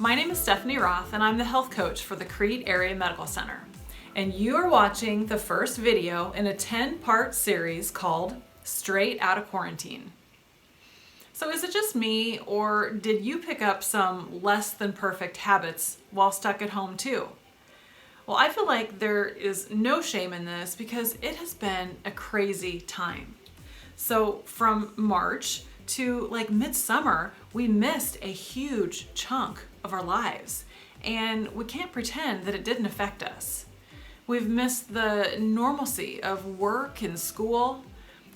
My name is Stephanie Roth and I'm the health coach for the Crete Area Medical Center. And you are watching the first video in a 10-part series called Straight Outta Quarantine. So is it just me, or did you pick up some less than perfect habits while stuck at home too? Well, I feel like there is no shame in this because it has been a crazy time. So from March to like midsummer, we missed a huge chunk of our lives, and we can't pretend that it didn't affect us. We've missed the normalcy of work and school.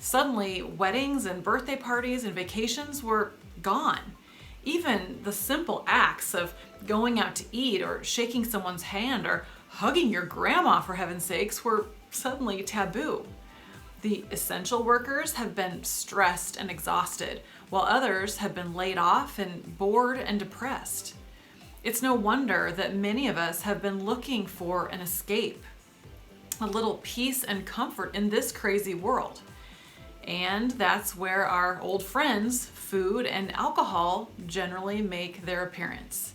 Suddenly, weddings and birthday parties and vacations were gone. Even the simple acts of going out to eat or shaking someone's hand or hugging your grandma, for heaven's sakes, were suddenly taboo. The essential workers have been stressed and exhausted, while others have been laid off and bored and depressed. It's no wonder that many of us have been looking for an escape, a little peace and comfort in this crazy world. And that's where our old friends, food and alcohol, generally make their appearance.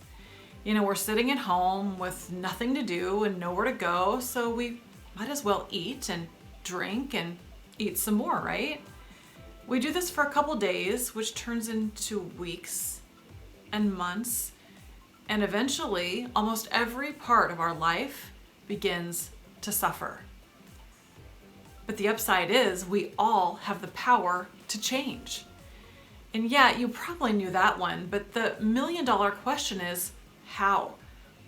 You know, we're sitting at home with nothing to do and nowhere to go, so we might as well eat and drink and eat some more, right? We do this for a couple days, which turns into weeks and months, and eventually almost every part of our life begins to suffer. But the upside is we all have the power to change. And yeah, you probably knew that one, but the million-dollar question is how?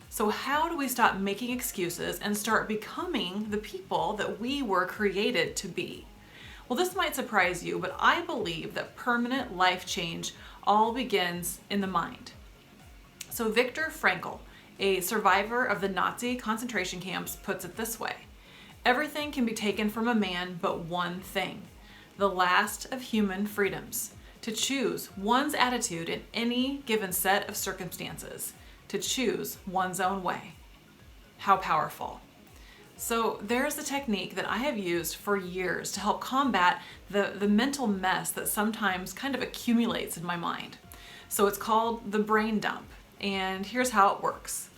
So how do we stop making excuses and start becoming the people that we were created to be? Well, this might surprise you, but I believe that permanent life change all begins in the mind. So Viktor Frankl, a survivor of the Nazi concentration camps, puts it this way: everything can be taken from a man but one thing, the last of human freedoms, to choose one's attitude in any given set of circumstances, to choose one's own way. How powerful. So there's a technique that I have used for years to help combat the mental mess that sometimes kind of accumulates in my mind. So it's called the brain dump, and here's how it works.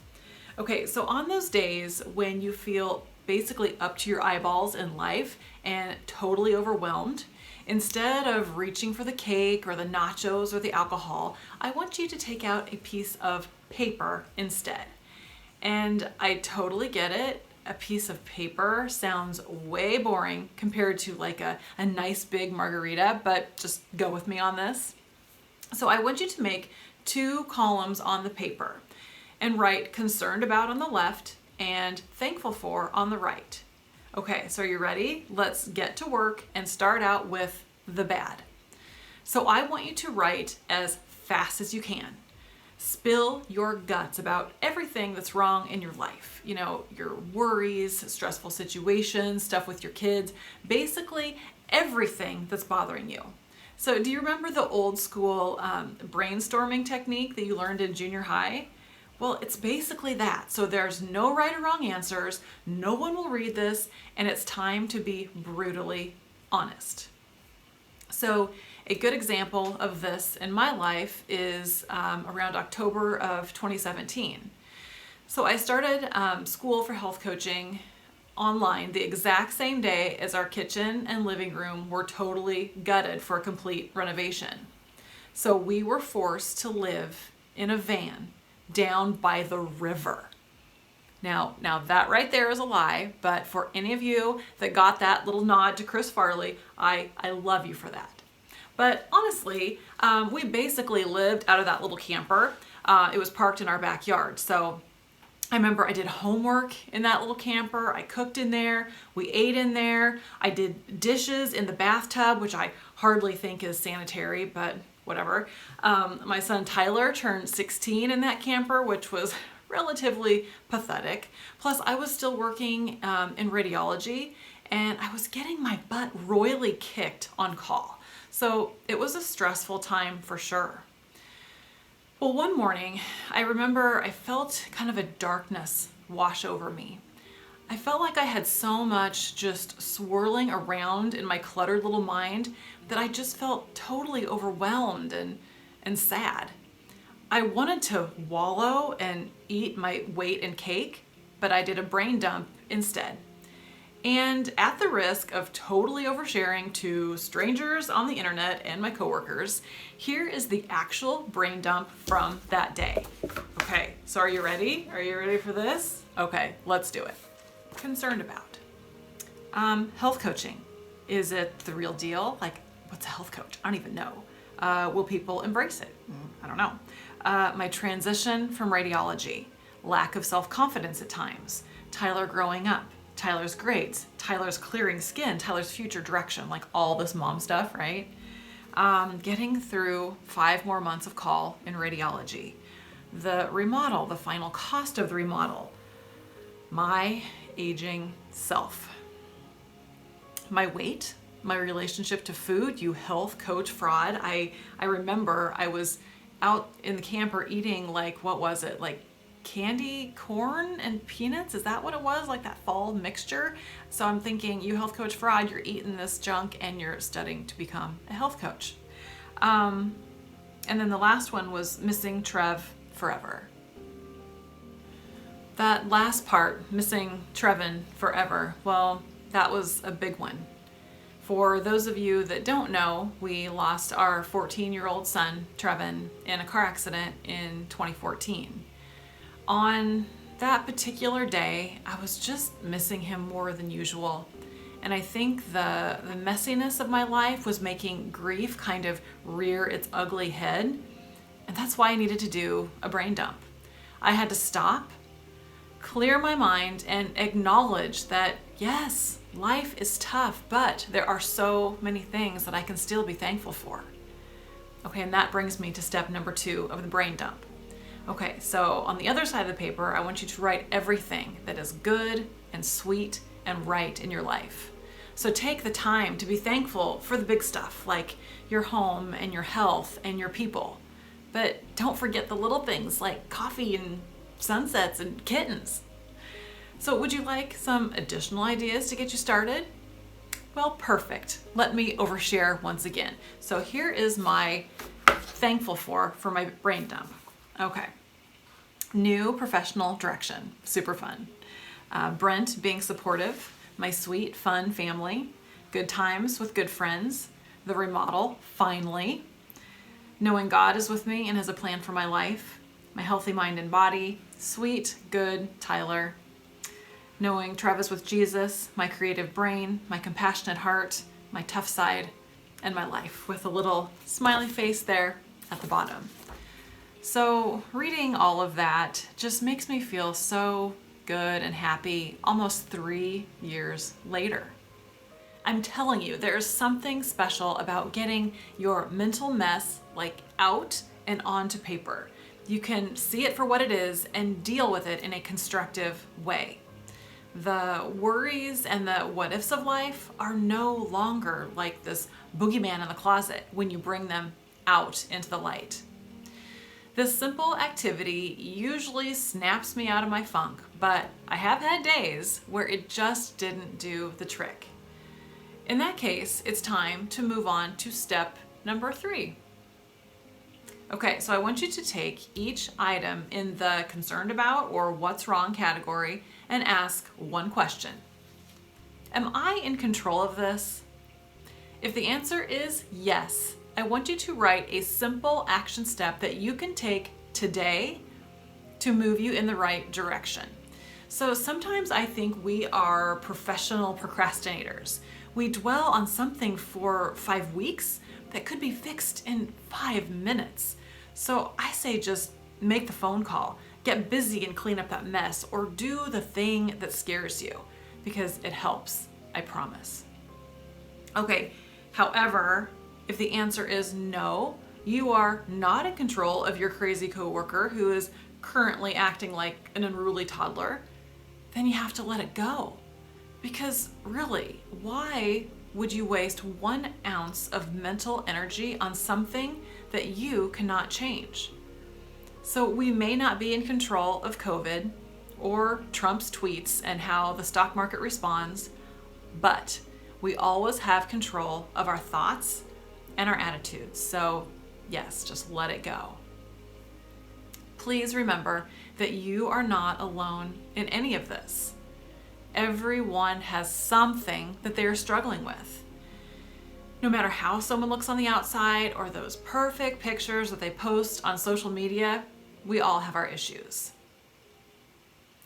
Okay, so on those days when you feel basically up to your eyeballs in life and totally overwhelmed, instead of reaching for the cake or the nachos or the alcohol, I want you to take out a piece of paper instead. And I totally get it. A piece of paper sounds way boring compared to like a nice big margarita, but just go with me on this. So I want you to make 2 columns on the paper and write concerned about on the left and thankful for on the right. Okay, so are you ready? Let's get to work and start out with the bad. So I want you to write as fast as you can. Spill your guts about everything that's wrong in your life. You know, your worries, stressful situations, stuff with your kids, basically everything that's bothering you. So do you remember the old school brainstorming technique that you learned in junior high? Well, it's basically that. So there's no right or wrong answers, no one will read this, and it's time to be brutally honest. So a good example of this in my life is around October of 2017. So I started school for health coaching online the exact same day as our kitchen and living room were totally gutted for a complete renovation. So we were forced to live in a van down by the river. Now that right there is a lie, but for any of you that got that little nod to Chris Farley, I love you for that. But honestly, we basically lived out of that little camper. It was parked in our backyard. So I remember I did homework in that little camper. I cooked in there. We ate in there. I did dishes in the bathtub, which I hardly think is sanitary, but whatever. My son Tyler turned 16 in that camper, which was relatively pathetic. Plus, I was still working in radiology, and I was getting my butt royally kicked on call. So it was a stressful time for sure. Well, one morning, I remember I felt kind of a darkness wash over me. I felt like I had so much just swirling around in my cluttered little mind that I just felt totally overwhelmed and sad. I wanted to wallow and eat my weight in cake, but I did a brain dump instead. And at the risk of totally oversharing to strangers on the internet and my coworkers, here is the actual brain dump from that day. Okay, so are you ready? Are you ready for this? Okay, let's do it. Concerned about. Health coaching. Is it the real deal? Like, what's a health coach? I don't even know. Will people embrace it? I don't know. My transition from radiology. Lack of self-confidence at times. Tyler growing up. Tyler's grades, Tyler's clearing skin, Tyler's future direction, like all this mom stuff, right? Getting through 5 more months of call in radiology. The remodel, the final cost of the remodel. My aging self. My weight, my relationship to food, you health coach fraud. I remember I was out in the camper eating what was it? Like candy corn and peanuts. Is that what it was? Like that fall mixture. So I'm thinking, you health coach fraud, you're eating this junk and you're studying to become a health coach. And then the last one was missing Trev forever. That last part, missing Trevin forever, well, that was a big one. For those of you that don't know, we lost our 14-year-old son, Trevin, in a car accident in 2014. On that particular day, I was just missing him more than usual. And I think the messiness of my life was making grief kind of rear its ugly head. And that's why I needed to do a brain dump. I had to stop, clear my mind, and acknowledge that, yes, life is tough, but there are so many things that I can still be thankful for. Okay, and that brings me to step number 2 of the brain dump. Okay, so on the other side of the paper, I want you to write everything that is good and sweet and right in your life. So take the time to be thankful for the big stuff, like your home and your health and your people. But don't forget the little things like coffee and sunsets and kittens. So would you like some additional ideas to get you started? Well, perfect. Let me overshare once again. So here is my thankful for my brain dump. Okay. New professional direction. Super fun. Brent being supportive. My sweet, fun family. Good times with good friends. The remodel, finally. Knowing God is with me and has a plan for my life. My healthy mind and body. Sweet, good Tyler. Knowing Travis with Jesus. My creative brain. My compassionate heart. My tough side. And my life with a little smiley face there at the bottom. So reading all of that just makes me feel so good and happy almost 3 years later. I'm telling you, there's something special about getting your mental mess out and onto paper. You can see it for what it is and deal with it in a constructive way. The worries and the what ifs of life are no longer like this boogeyman in the closet when you bring them out into the light. This simple activity usually snaps me out of my funk, but I have had days where it just didn't do the trick. In that case, it's time to move on to step number 3. Okay, so I want you to take each item in the concerned about or what's wrong category and ask one question. Am I in control of this? If the answer is yes, I want you to write a simple action step that you can take today to move you in the right direction. So sometimes I think we are professional procrastinators. We dwell on something for 5 weeks that could be fixed in 5 minutes. So I say just make the phone call, get busy and clean up that mess, or do the thing that scares you, because it helps, I promise. Okay, however, if the answer is no, you are not in control of your crazy coworker who is currently acting like an unruly toddler, then you have to let it go. Because really, why would you waste 1 ounce of mental energy on something that you cannot change? So we may not be in control of COVID or Trump's tweets and how the stock market responds, but we always have control of our thoughts and our attitudes. So yes, just let it go. please remember that you are not alone in any of this. Everyone has something that they are struggling with. No matter how someone looks on the outside or those perfect pictures that they post on social media, we all have our issues.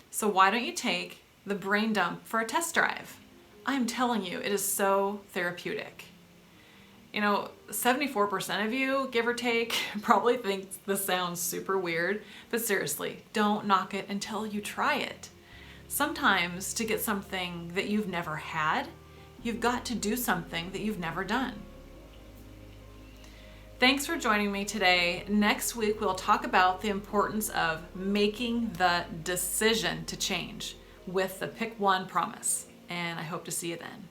So why don't you take the brain dump for a test drive? I'm telling you, it is so therapeutic. 74% of you, give or take, probably think this sounds super weird, but seriously, don't knock it until you try it. Sometimes to get something that you've never had, you've got to do something that you've never done. Thanks for joining me today. Next week, we'll talk about the importance of making the decision to change with the Pick One promise. And I hope to see you then.